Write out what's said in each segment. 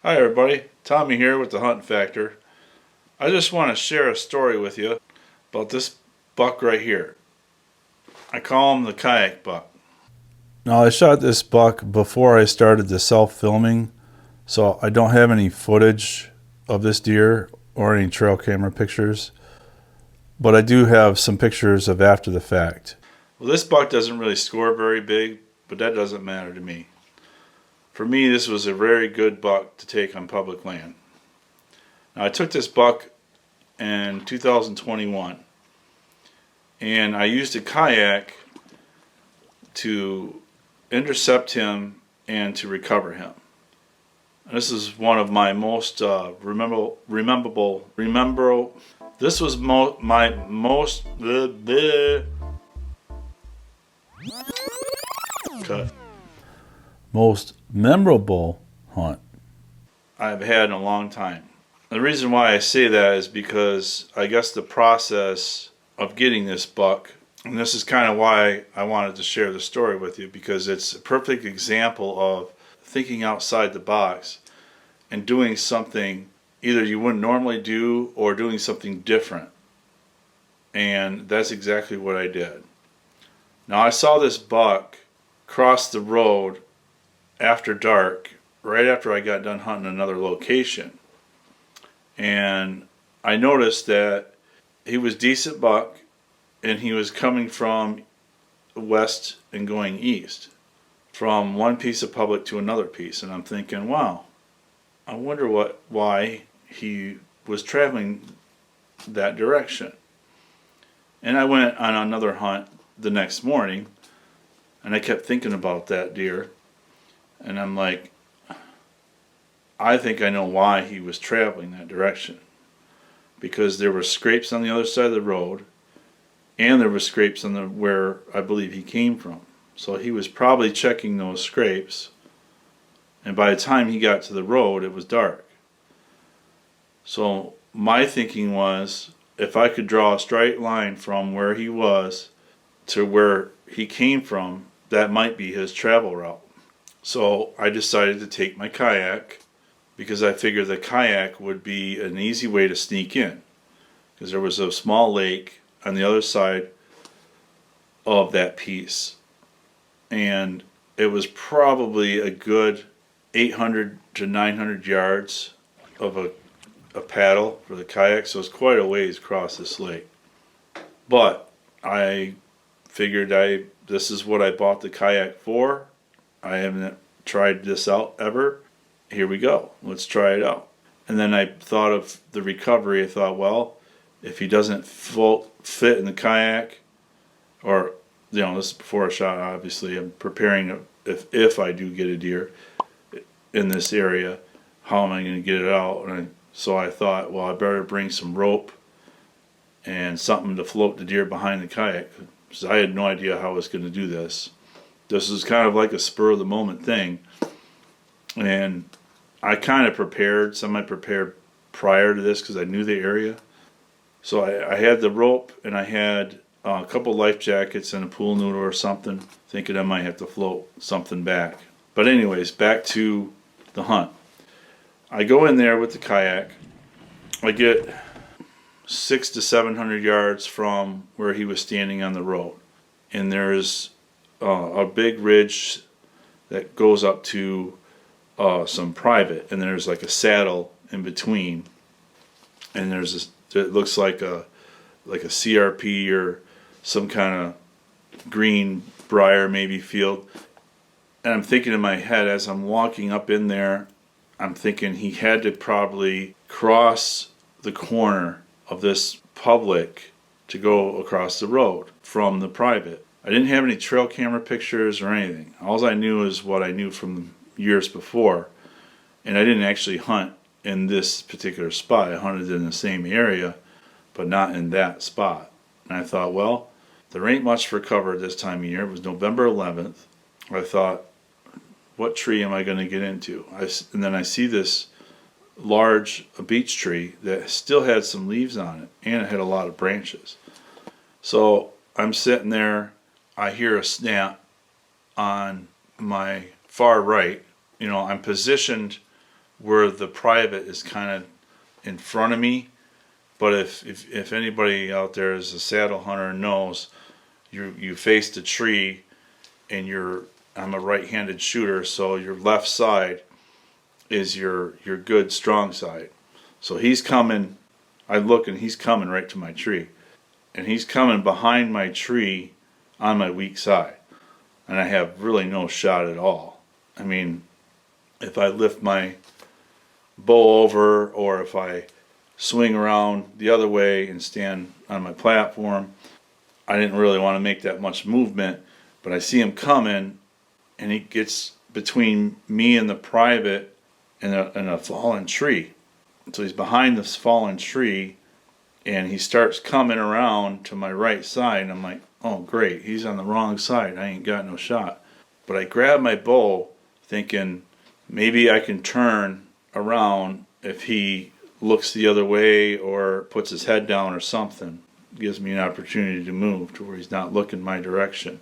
Hi everybody, Tommy here with the Hunting Factor. I just want to share a story with you about this buck right here. I call him the kayak buck. Now I shot this buck before I started the self-filming, so I don't have any footage of this deer or any trail camera pictures, but I do have some pictures of after the fact. Well, this buck doesn't really score very big, but that doesn't matter to me. For me, this was a very good buck to take on public land. Now, I took this buck in 2021, and I used a kayak to intercept him and to recover him. And this is one of my most rememberable. This was my most cut. Most memorable hunt I've had in a long time. The reason why I say that is because I guess the process of getting this buck, and this is kind of why I wanted to share the story with you, because it's a perfect example of thinking outside the box and doing something either you wouldn't normally do or doing something different. And that's exactly what I did. Now I saw this buck cross the road after dark, right after I got done hunting another location. And I noticed that he was decent buck, and he was coming from west and going east, from one piece of public to another piece. And I'm thinking, wow, I wonder why he was traveling that direction. And I went on another hunt the next morning, and I kept thinking about that deer. And I'm like, I think I know why he was traveling that direction. Because there were scrapes on the other side of the road, and there were scrapes on where I believe he came from. So he was probably checking those scrapes, and by the time he got to the road, it was dark. So my thinking was, if I could draw a straight line from where he was to where he came from, that might be his travel route. So I decided to take my kayak, because I figured the kayak would be an easy way to sneak in, because there was a small lake on the other side of that piece, and it was probably a good 800 to 900 yards of a paddle for the kayak, so it's quite a ways across this lake. But I figured this is what I bought the kayak for. I haven't tried this out ever. Here we go. Let's try it out. And then I thought of the recovery. I thought, well, if he doesn't fit in the kayak, or, this is before a shot, obviously. I'm preparing if I do get a deer in this area, how am I going to get it out? So I thought, well, I better bring some rope and something to float the deer behind the kayak, because I had no idea how I was going to do this. This is kind of like a spur of the moment thing, and I kind of semi-prepared prior to this because I knew the area. So I had the rope, and I had a couple life jackets and a pool noodle or something, thinking I might have to float something back. But anyways, back to the hunt. I go in there with the kayak. I get 600 to 700 yards from where he was standing on the road, and there's a big ridge that goes up to some private, and there's like a saddle in between, and it looks like a CRP or some kind of green briar maybe field. And I'm thinking in my head, as I'm walking up in there, I'm thinking he had to probably cross the corner of this public to go across the road from the private. I didn't have any trail camera pictures or anything. All I knew is what I knew from years before, and I didn't actually hunt in this particular spot. I hunted in the same area, but not in that spot. And I thought, well, there ain't much for cover this time of year. It was November 11th. I thought, what tree am I going to get into? And then I see this large beech tree that still had some leaves on it, and it had a lot of branches. So I'm sitting there, I hear a snap on my far right. I'm positioned where the private is kind of in front of me. But if anybody out there is a saddle hunter and knows, you face the tree, and I'm a right-handed shooter, so your left side is your good strong side. So he's coming. I look and he's coming right to my tree, and he's coming behind my tree on my weak side, and I have really no shot at all. I mean, if I lift my bow over, or if I swing around the other way and stand on my platform, I didn't really want to make that much movement, but I see him coming, and he gets between me and the private and a fallen tree. So he's behind this fallen tree, and he starts coming around to my right side, and I'm like, oh great, he's on the wrong side, I ain't got no shot. But I grab my bow thinking maybe I can turn around if he looks the other way or puts his head down or something. Gives me an opportunity to move to where he's not looking my direction.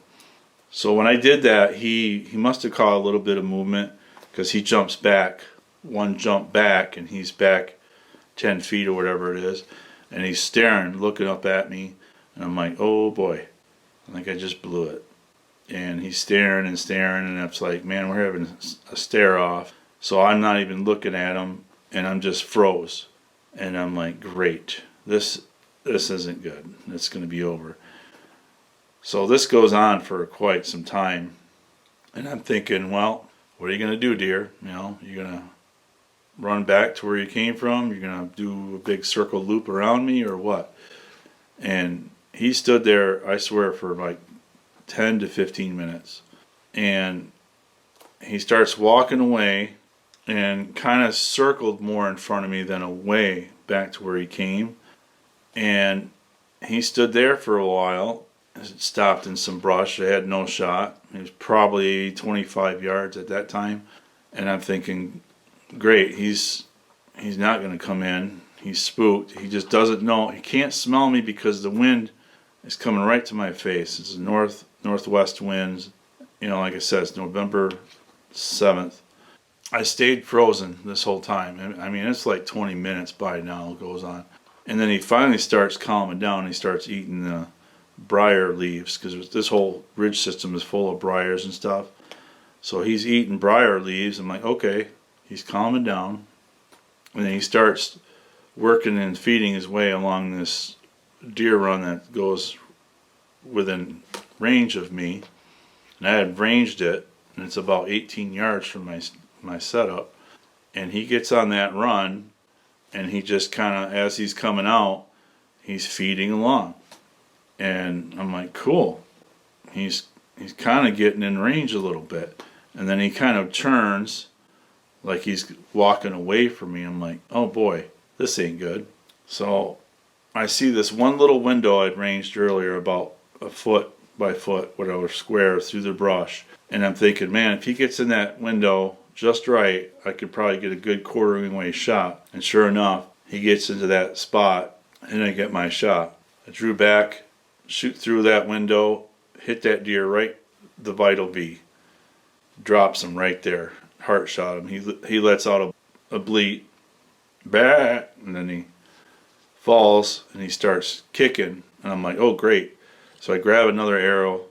So when I did that, he must have caught a little bit of movement, because he jumps back, one jump back, and he's back 10 feet or whatever it is, and he's staring, looking up at me, and I'm like, oh boy, I think I just blew it. And he's staring and staring, and it's like, man, we're having a stare off. So I'm not even looking at him, and I'm just froze. And I'm like, great, this isn't good. It's going to be over. So this goes on for quite some time, and I'm thinking, well, what are you going to do, dear? You know, you're going to run back to where you came from? You're going to do a big circle loop around me, or what? And he stood there, I swear, for like 10 to 15 minutes. And he starts walking away and kind of circled more in front of me than away back to where he came. And he stood there for a while, stopped in some brush. I had no shot. He was probably 25 yards at that time. And I'm thinking, great, he's not going to come in. He's spooked. He just doesn't know. He can't smell me because the wind is coming right to my face. It's northwest winds. You know, like I said, it's November 7th. I stayed frozen this whole time. I mean, it's like 20 minutes by now, it goes on. And then he finally starts calming down. He starts eating the briar leaves, because this whole ridge system is full of briars and stuff. So he's eating briar leaves. I'm like, okay, he's calming down. And then he starts working and feeding his way along this deer run that goes within range of me. And I had ranged it, and it's about 18 yards from my setup. And he gets on that run, and he just kind of, as he's coming out, he's feeding along. And I'm like, cool. He's kind of getting in range a little bit. And then he kind of turns like he's walking away from me. I'm like, oh boy, this ain't good. So I see this one little window I'd ranged earlier, about a foot by foot, whatever, square through the brush. And I'm thinking, man, if he gets in that window just right, I could probably get a good quartering way shot. And sure enough, he gets into that spot, and I get my shot. I drew back, shoot through that window, hit that deer right the vital V. Drops him right there. Heart shot him. He lets out a bleat. Bah! And then he falls, and he starts kicking. And I'm like, oh great. So I grab another arrow,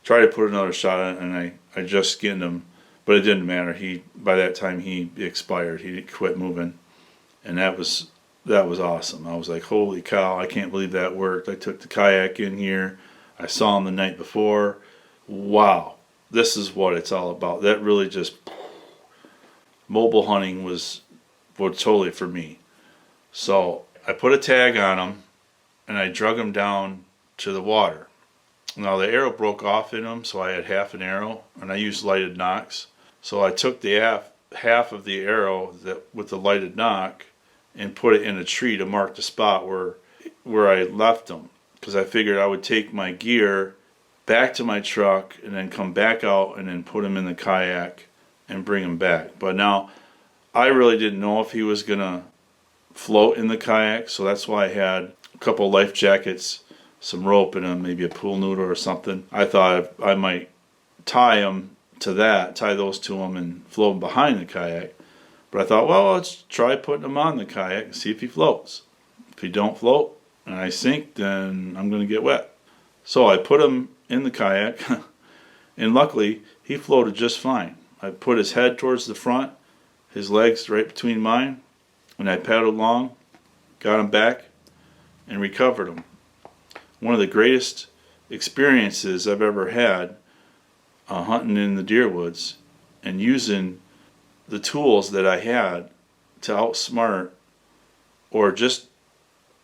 try to put another shot on it, and I just skinned him. But it didn't matter. By that time he expired. He quit moving. And that was awesome. I was like, holy cow, I can't believe that worked. I took the kayak in here. I saw him the night before. Wow, this is what it's all about. That really just, mobile hunting was totally for me. So I put a tag on him, and I drug him down to the water. Now the arrow broke off in him, so I had half an arrow, and I used lighted knocks. So I took the half of the arrow with the lighted knock and put it in a tree to mark the spot where I left him, because I figured I would take my gear back to my truck and then come back out and then put him in the kayak and bring him back. But now I really didn't know if he was gonna float in the kayak, so that's why I had a couple life jackets, some rope in him, maybe a pool noodle or something. I thought I might tie those to him and float him behind the kayak. But I thought, well, let's try putting him on the kayak and see if he floats. If he don't float and I sink, then I'm going to get wet. So I put him in the kayak, and luckily he floated just fine. I put his head towards the front, his legs right between mine, and I paddled along, got him back, and recovered him. One of the greatest experiences I've ever had hunting in the deer woods and using the tools that I had to outsmart or just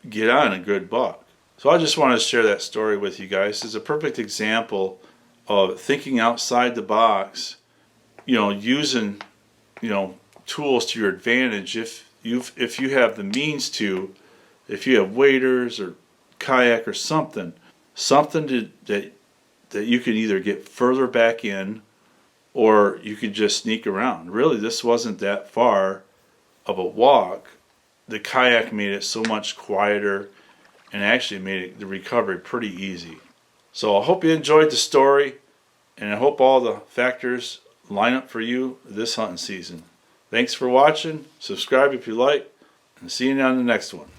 get on a good buck. So I just wanted to share that story with you guys. It's a perfect example of thinking outside the box, using, tools to your advantage if you have the means to, if you have waders or kayak or something that you can either get further back in or you could just sneak around. Really, this wasn't that far of a walk. The kayak made it so much quieter and actually made the recovery pretty easy. So I hope you enjoyed the story, and I hope all the factors line up for you this hunting season. Thanks for watching. Subscribe if you like, and see you on the next one.